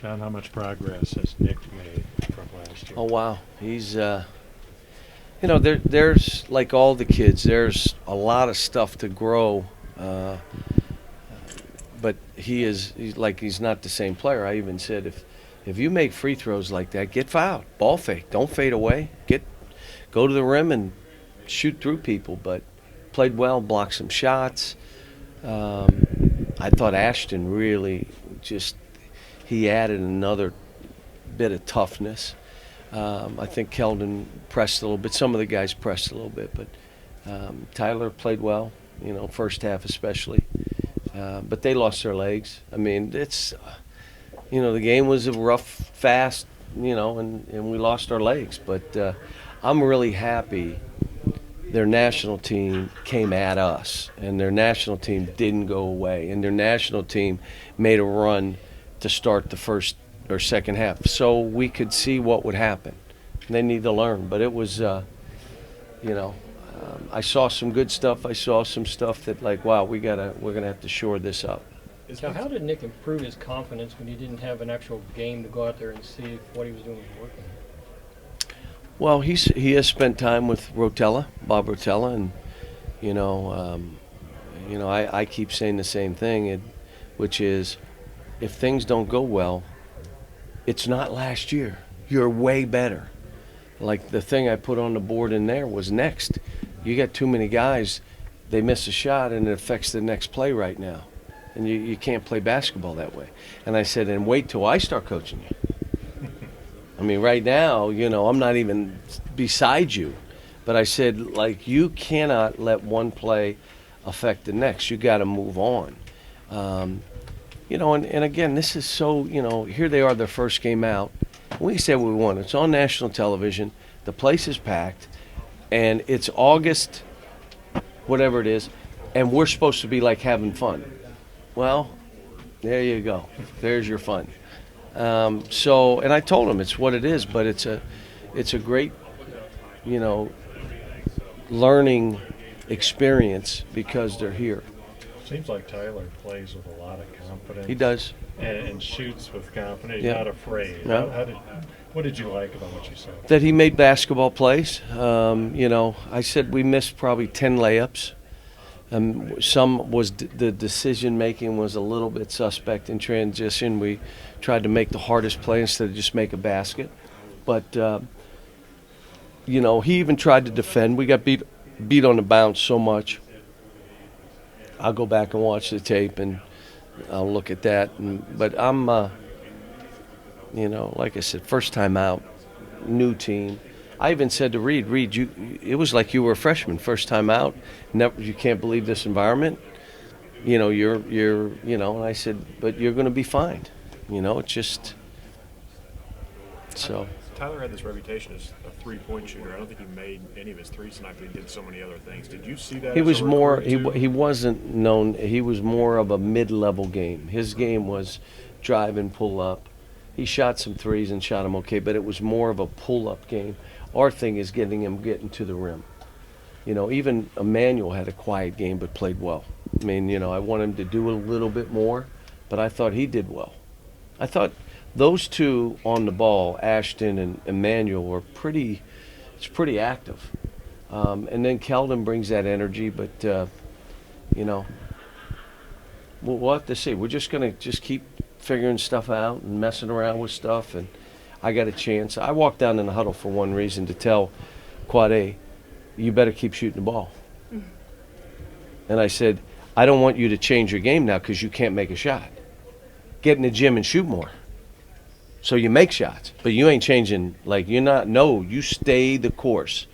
John, how much progress has Nick made from last year? Oh wow, he's there's like all the kids, there's a lot of stuff to grow, but he's not the same player. I even said if you make free throws like that, get fouled, ball fake, don't fade away, go to the rim and shoot through people. But played well, blocked some shots. I thought Ashton really just he added another bit of toughness. I think Keldon pressed a little bit. Some of the guys pressed a little bit, but Tyler played well. First half especially. But they lost their legs. I mean, the game was a rough, fast, and we lost our legs. But I'm really happy their national team came at us, and their national team didn't go away, and their national team made a run to start the first or second half, so we could see what would happen. They need to learn, but it was, I saw some good stuff. I saw some stuff that, like, wow, we're gonna have to shore this up. So how did Nick improve his confidence when he didn't have an actual game to go out there and see if what he was doing was working? Well, he has spent time with Bob Rotella, and I keep saying the same thing, which is, if things don't go well, it's not last year. You're way better. Like the thing I put on the board in there was next. You got too many guys, they miss a shot and it affects the next play right now. And you can't play basketball that way. And I said, and wait till I start coaching you. I mean, right now, I'm not even beside you. But I said, like, you cannot let one play affect the next. You got to move on. And again, this is so, here they are, their first game out. We said we won. It's on national television. The place is packed. And it's August, whatever it is, and we're supposed to be, like, having fun. Well, there you go. There's your fun. And I told them it's what it is, but it's a great, learning experience because they're here. Seems like Tyler plays with a lot of confidence. He does. And shoots with confidence. He's Yeah. not afraid. No. What did you like about what you saw? That he made basketball plays. I said we missed probably 10 layups. Some was the decision making was a little bit suspect in transition. We tried to make the hardest play instead of just make a basket. But he even tried to defend. We got beat on the bounce so much. I'll go back and watch the tape and I'll look at that. But I'm, like I said, first time out, new team. I even said to Reed, it was like you were a freshman, first time out. You can't believe this environment. And I said, but you're going to be fine. It's just so. Tyler had this reputation as a three-point shooter. I don't think he made any of his threes tonight, but he did so many other things. Did you see that? He was more. He wasn't known. He was more of a mid-level game. His game was drive and pull up. He shot some threes and shot them okay, but it was more of a pull-up game. Our thing is getting to the rim. Even Emmanuel had a quiet game but played well. I mean, I want him to do a little bit more, but I thought he did well. I thought those two on the ball, Ashton and Emmanuel, were pretty active. And then Keldon brings that energy, but, we'll have to see. We're just going to keep figuring stuff out and messing around with stuff. And I got a chance. I walked down in the huddle for one reason, to tell Quad A, you better keep shooting the ball. Mm-hmm. And I said, I don't want you to change your game now because you can't make a shot. Get in the gym and shoot more. So you make shots, but you ain't changing. You stay the course.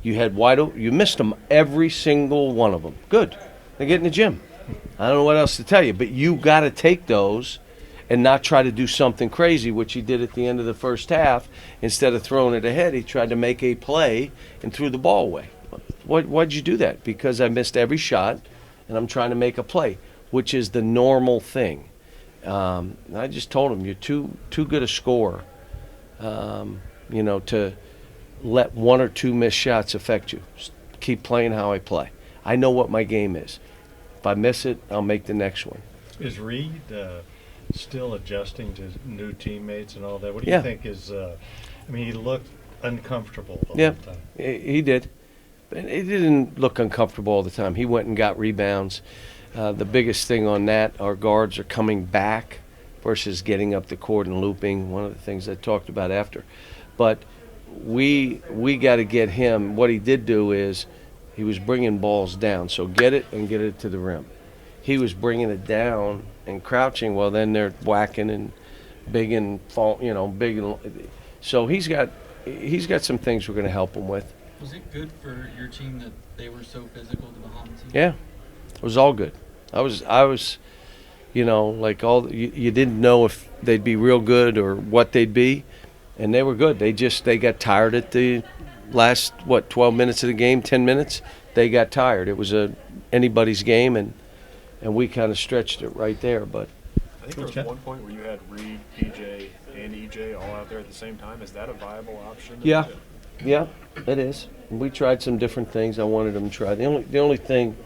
You had you missed them, every single one of them. Good. Now get in the gym. I don't know what else to tell you, but you got to take those and not try to do something crazy, which he did at the end of the first half. Instead of throwing it ahead, he tried to make a play and threw the ball away. Why'd you do that? Because I missed every shot, and I'm trying to make a play, which is the normal thing. I just told him, you're too good a scorer, to let one or two missed shots affect you. Just keep playing how I play. I know what my game is. If I miss it, I'll make the next one. Is Reed still adjusting to new teammates and all that? What do Yeah. you think is? I mean, he looked uncomfortable the Yeah. whole time. He did. But he didn't look uncomfortable all the time. He went and got rebounds. The biggest thing on that, our guards are coming back versus getting up the court and looping. One of the things I talked about after. But we got to get him. What he did do is he was bringing balls down. So get it and get it to the rim. He was bringing it down and crouching. Well, then they're whacking and big and fall. Big and so he's got some things we're going to help him with. Was it good for your team that they were so physical, the Bahamas team? Yeah, it was all good. I was, like you didn't know if they'd be real good or what they'd be, and they were good. They got tired at the last 12 minutes of the game, 10 minutes. They got tired. It was anybody's game, and we kind of stretched it right there. But I think there was one point where you had Reed, PJ, and EJ all out there at the same time. Is that a viable option? yeah, it is. We tried some different things. I wanted them to try. The only thing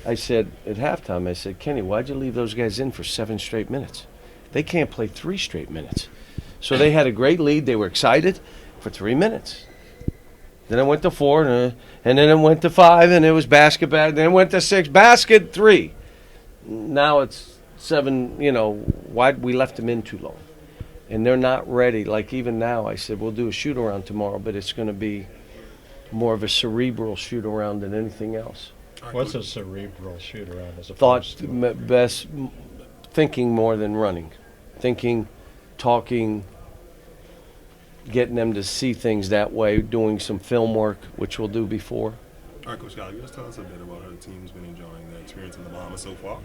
I said at halftime, I said, Kenny, why'd you leave those guys in for 7 straight minutes? They can't play 3 straight minutes. So they had a great lead. They were excited for 3 minutes. Then it went to 4, and then it went to 5, and it was basket. Then it went to 6, basket, 3. Now it's 7. Why we left them in too long, and they're not ready. Like even now, I said we'll do a shoot around tomorrow, but it's going to be more of a cerebral shoot around than anything else. What's a cerebral shoot around as Thought opposed to? best, thinking more than running, thinking, talking, getting them to see things that way, doing some film work, which we'll do before. All right, Coach Scott, just tell us a bit about how the team's been enjoying the experience in the Bahamas so far.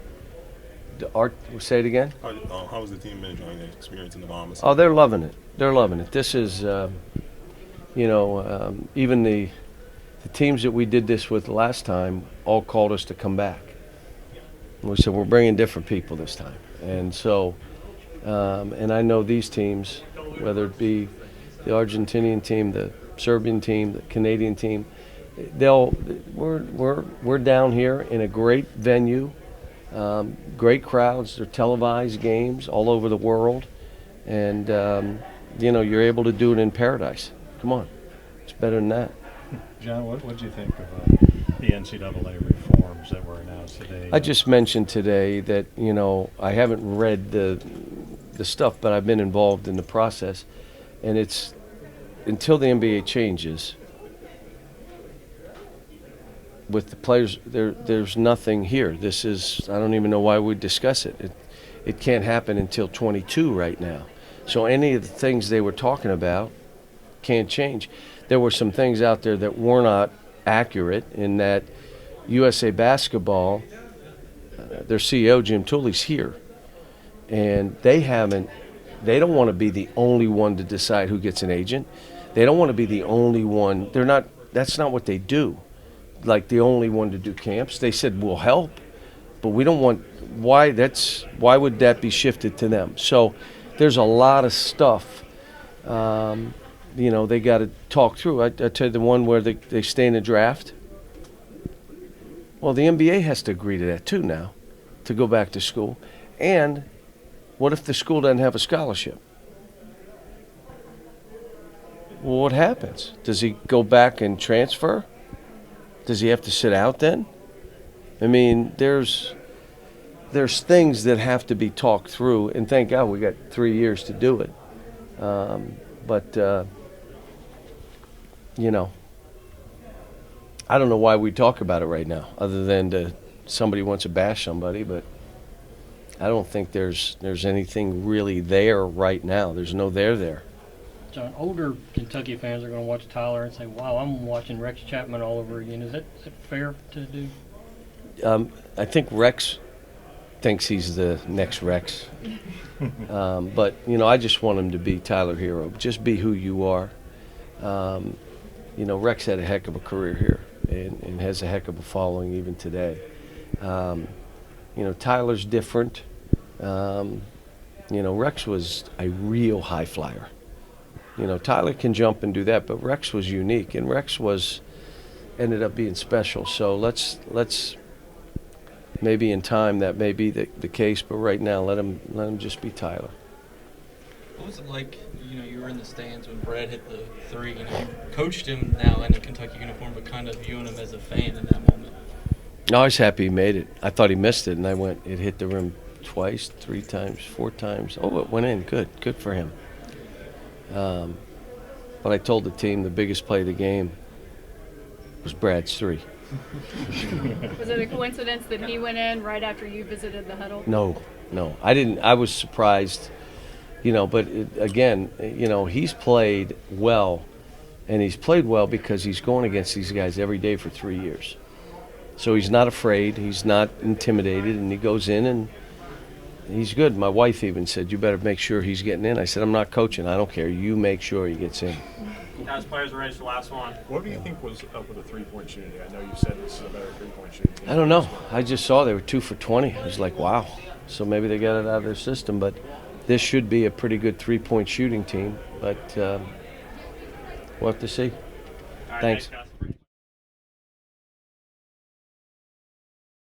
Say it again. How has the team been enjoying the experience in the Bahamas? Oh, they're loving it. They're loving it. This is, even the teams that we did this with last time all called us to come back. And we said we're bringing different people this time, and so, and I know these teams, whether it be the Argentinian team, the Serbian team, the Canadian team, we're down here in a great venue, great crowds. They're televised games all over the world, and you're able to do it in paradise. Come on, it's better than that. John, what do you think of the NCAA reforms that were announced today? I just mentioned today that I haven't read the stuff, but I've been involved in the process, and it's until the NBA changes with the players. There's nothing here. This is, I don't even know why we discuss it. It can't happen until 22 right now. So any of the things they were talking about can't change. There were some things out there that were not accurate in that USA Basketball, their CEO, Jim Tooley's here. And they don't want to be the only one to decide who gets an agent. They don't want to be the only one. That's not what they do. Like the only one to do camps. They said, we'll help, but we don't want, why would that be shifted to them? So there's a lot of stuff they got to talk through. I tell you the one where they stay in the draft. Well, the NBA has to agree to that too now, to go back to school. And what if the school doesn't have a scholarship? Well, what happens? Does he go back and transfer? Does he have to sit out then? I mean, there's things that have to be talked through, and thank God we got 3 years to do it. I don't know why we talk about it right now, other than somebody wants to bash somebody, but I don't think there's anything really there right now. There's no there. John, older Kentucky fans are going to watch Tyler and say, wow, I'm watching Rex Chapman all over again. Is that fair to do? I think Rex thinks he's the next Rex. But, I just want him to be Tyler Hero. Just be who you are. Rex had a heck of a career here and has a heck of a following even today. Tyler's different. Rex was a real high flyer. Tyler can jump and do that, but Rex was unique, and Rex ended up being special. So let's maybe in time that may be the case, but right now let him just be Tyler. What was it like, you were in the stands when Brad hit the three, you coached him now in a Kentucky uniform, but kind of viewing him as a fan in that moment? No, I was happy he made it. I thought he missed it, and it hit the rim twice, 3 times, 4 times. Oh, it went in. Good for him. But I told the team the biggest play of the game was Brad's 3. Was it a coincidence that he went in right after you visited the huddle? No, I didn't. I was surprised, but again, he's played well, and he's played well because he's going against these guys every day for 3 years. So he's not afraid, he's not intimidated, and he goes in and he's good. My wife even said, "You better make sure he's getting in." I said, "I'm not coaching. I don't care. You make sure he gets in." Guys, players are ready for the last one. What do you think was up with the three-point shooting? I know you said this is a better three-point shooting team. I don't know. I just saw they were 2 for 20. I was like, wow. So maybe they got it out of their system, but this should be a pretty good three-point shooting team. But we'll have to see. All right, Thanks. guys.